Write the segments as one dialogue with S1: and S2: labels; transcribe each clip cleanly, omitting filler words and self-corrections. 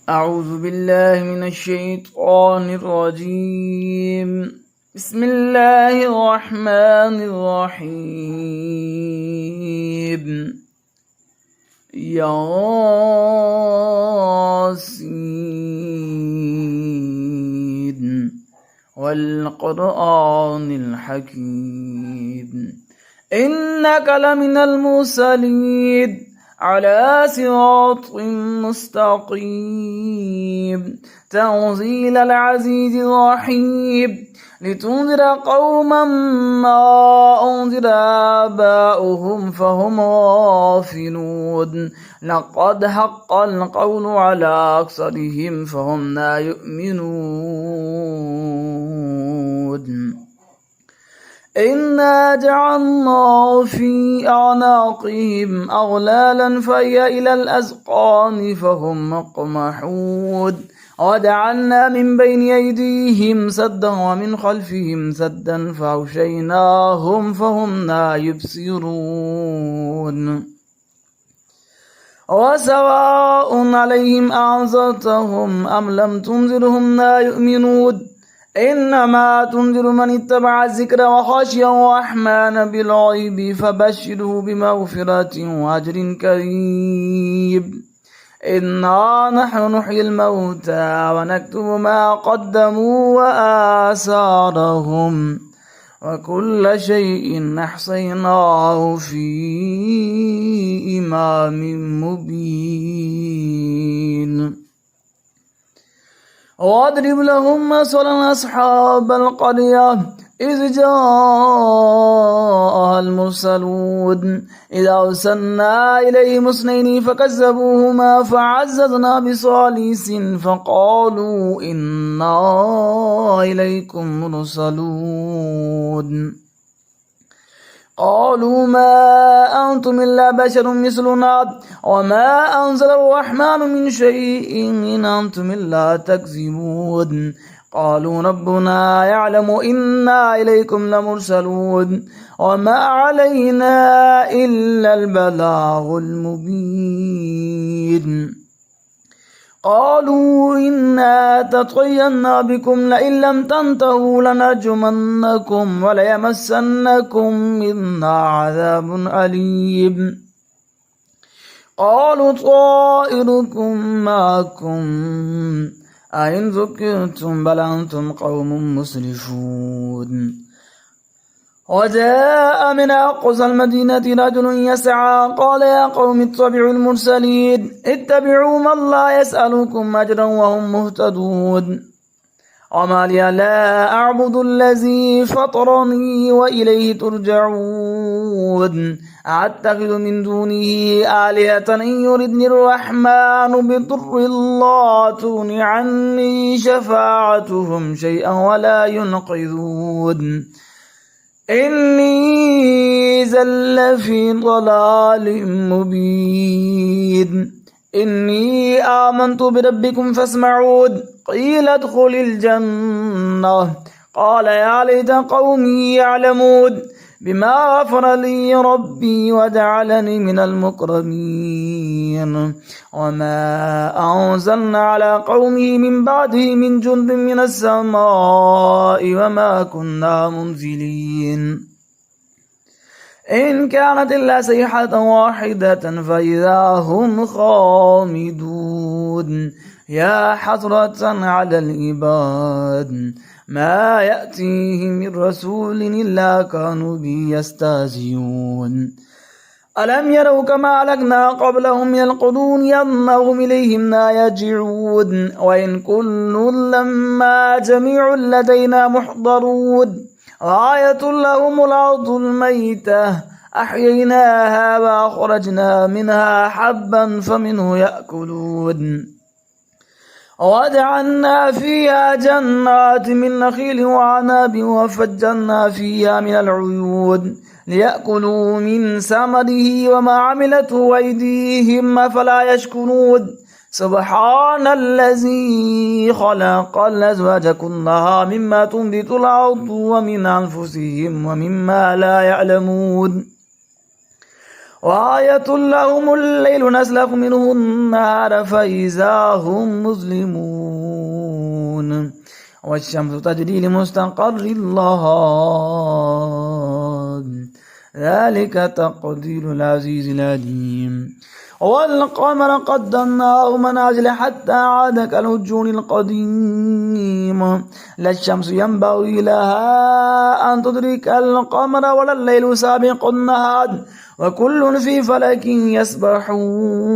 S1: أعوذ بالله من الشيطان الرجيم. بسم الله الرحمن الرحيم. ياسين والقرآن الحكيم إنك لمن المرسلين على صراط مستقيم تنزيل العزيز الرحيم لتنذر قوما ما أنذر آباؤهم فهم غافلون لقد حق القول على أكثرهم فهم لا يؤمنون إنا جعلنا في أعناقهم أغلالا فهي إلى الأذقان فهم مقمحون وجعلنا من بين أيديهم سدا ومن خلفهم سدا فأغشيناهم فهم لا يبصرون وسواء عليهم أنذرتهم أم لم تنذرهم لا يؤمنون إنما تنذر من اتبع الذكر وخشي الرحمن بالغيب فبشره بمغفرة وأجر كريم إنا نحن نحيي الموتى ونكتب ما قدموا وآثارهم وكل شيء أحصيناه في إمام مبين واضرب لهم مثلا أصحاب القرية إذ جاءها المرسلون إذ أرسلنا إليهم اثنين فكذبوهما فعززنا بثالث فقالوا إنا إليكم مرسلون قالوا ما أنتم إلا بشر مثلنا وما أنزل الرحمن من شيء إن أنتم إلا تكذبون قالوا ربنا يعلم إنا إليكم لمرسلون وما علينا إلا البلاغ المبين قالوا إنا تطيرنا بكم لئن لم تنتهوا لنرجمنكم وليمسنكم منا عذاب أليم قالوا طائركم معكم أئن ذكرتم بل أنتم قوم مسرفون وجاء من أقصى المدينة رجل يسعى قال يا قوم اتبعوا المرسلين اتبعوا من لا يسألكم أجرا وهم مهتدون وما لي لا أعبد الذي فطرني وإليه ترجعون أتخذ من دونه آلهة إن يردني الرحمن بضر لا تغن عني شفاعتهم شيئا ولا ينقذون إني زل في ضلال مبين إني آمنت بربكم فاسمعون قيل ادخل الجنة قال يا ليت قومي يعلمون بما غفر لي ربي وجعلني من المكرمين وما أنزلنا على قومه من بعده من جند من السماء وما كنا منزلين إن كانت إلا صيحة واحدة فإذا هم خامدون يا حسرة على العباد ما يأتيهم من رسول إلا كانوا به يستهزئون ألم يروا كما أهلكنا قبلهم من القرون أنهم إليهم لا يرجعون وإن كل لما جميع لدينا محضرون آية لهم الأرض الميتة أحييناها وأخرجنا منها حبا فمنه يأكلون وجعلنا فيها جنات من نخيل وعناب وفجرنا فيها من العيون ليأكلوا من ثمره وما عملته أيديهم أفلا يشكرون سبحان الذي خلق الأزواج كلها مما تنبت الأرض ومن أنفسهم ومما لا يعلمون وآية لهم الليل نسلخ منه النهار فإذا هم مظلمون والشمس تجري لمستقر لها ذلك تقدير العزيز العليم والقمر قدرناه منازل حتى عاد كالعرجون القديم لا الشمس ينبغي لها أن تدرك القمر ولا الليل سابق النهار وكل في فلك يسبحون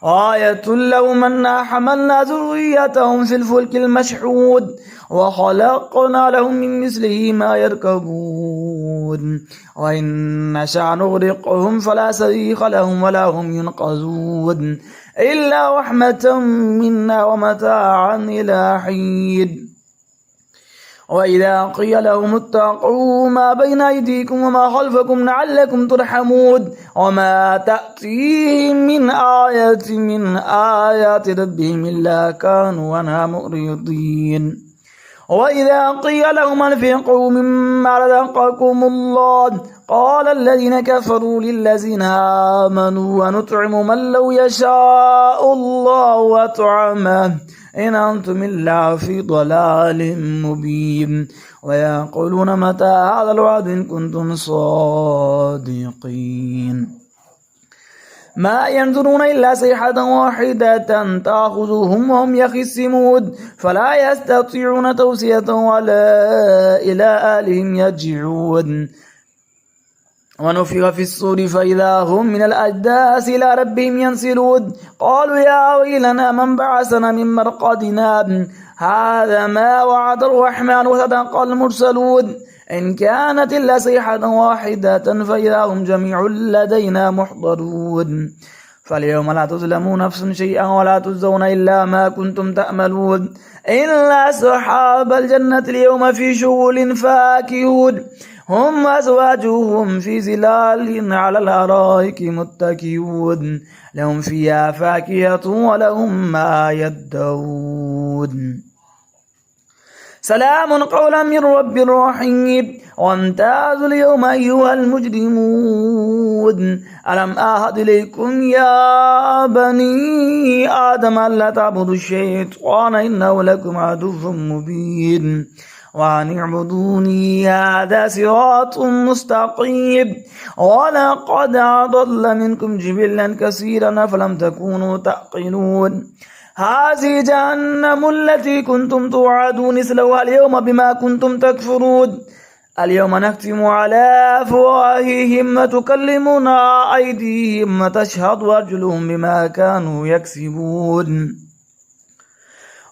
S1: آية لهم أنا حملنا ذريتهم في الفلك المشحود وخلقنا لهم من مثله ما يركبون وإن نشأ نغرقهم فلا صريخ لهم ولا هم ينقذون إلا رحمة منا ومتاعا إلى حين وإذا قيل لهم اتقوا ما بين أيديكم وما خلفكم لعلكم ترحمون وما تأتيهم من آية من آيات ربهم إلا كانوا عنها معرضين وإذا قيل لهم انفقوا مما رزقكم الله قال الذين كفروا للذين آمنوا ونطعم من لو يشاء الله أطعمه إن أنتم إلا في ضلال مبين ويقولون متى هذا الوعد إن كنتم صادقين ما ينظرون إلا صيحة واحدة تأخذهم وهم يخصمون فلا يستطيعون توصية ولا إلى أهلهم يرجعون ونفخ في الصور فإذا هم من الأجداث إلى ربهم ينسلون قالوا يا ويلنا من بعثنا من مرقدنا هذا ما وعد الرحمن وصدق المرسلون إن كانت إلا صيحة واحدة فإذا هم جميع لدينا محضرون فاليوم لا تظلمون نفس شيئا ولا تجزون إلا ما كنتم تأملون إلا أصحاب الجنة اليوم في شغل فاكهون هم أزواجهم في ظلال على الأرائك متكئون لهم فيها فاكهة ولهم ما يدعون سلام قولا من رب رحيم وامتازوا اليوم أيها المجرمون ألم أعهد إليكم يا بني آدم ألا تعبدوا الشيطان إنه لكم عدو مبين وأن اعبدوني هذا صراط مستقيم ولقد أضل منكم جبلا كثيرا فلم تكونوا تعقلون هذه جهنم التي كنتم توعدون اصلوها اليوم بما كنتم تكفرون اليوم نختم على أفواههم وتكلمنا أيديهم وتشهد أرجلهم بما كانوا يكسبون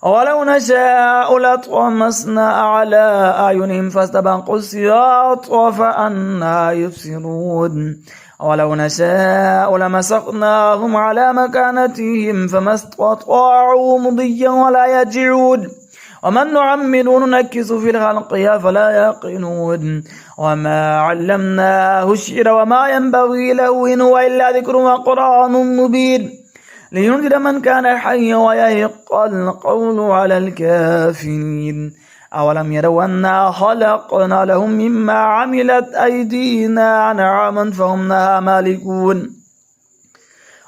S1: ولو نشاء لطمسنا على أعينهم فاستبقوا الصراط فأنى يبصرون ولو نشاء لمسخناهم على مكانتهم فما استطاعوا مضيا ولا يرجعون ومن نعمر ننكس في الخلق فلا يعقلون وما علمناه الشعر وما ينبغي له إن هو إلا ذكر وقرآن مبين لينذر من كان حيا ويحق القول على الكافرين أولم يروا أنا خلقنا لهم مما عملت أيدينا أنعاما فهم لها مالكون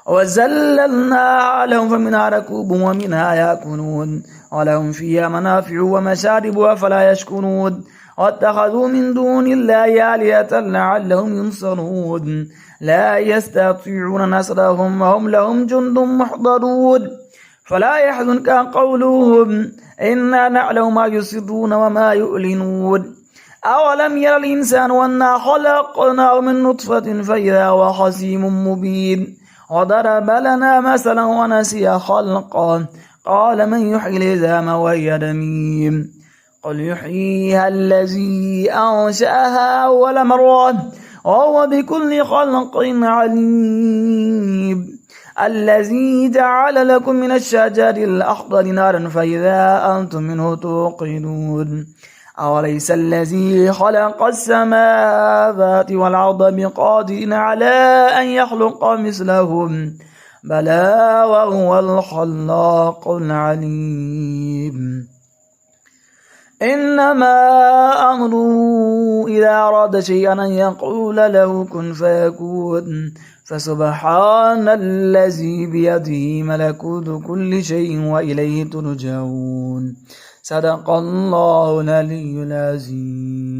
S1: وزللنا لهم فمنها ركوبهم ومنها يأكلون ولهم فيها منافع ومشارب أفلا يشكرون واتخذوا من دون الله آلهة لعلهم ينصرون لا يستطيعون نصرهم وهم لهم جند محضرون فلا يحزنك قولهم إنا نعلم ما يسرون وما يعلنون أولم ير الإنسان أنا خلقناه من نطفة فإذا هو خصيم مبين وضرب لنا مثلا ونسي خلقا قال من يحيي العظام وهي رميم قل يحييها الذي أنشأها أول مرة وهو بكل خلق عليم الذي جعل لكم من الشجر الأخضر نارا فإذا أنتم منه توقدون أوليس الذي خلق السماوات والأرض بقادر على أن يخلق مثلهم بلى وهو الخلاق العليم إنما أمره إذا أراد شيئا أن يقول له كن فيكون فسبحان الذي بيده ملكوت كل شيء وإليه ترجعون. صدق الله العلي العظيم.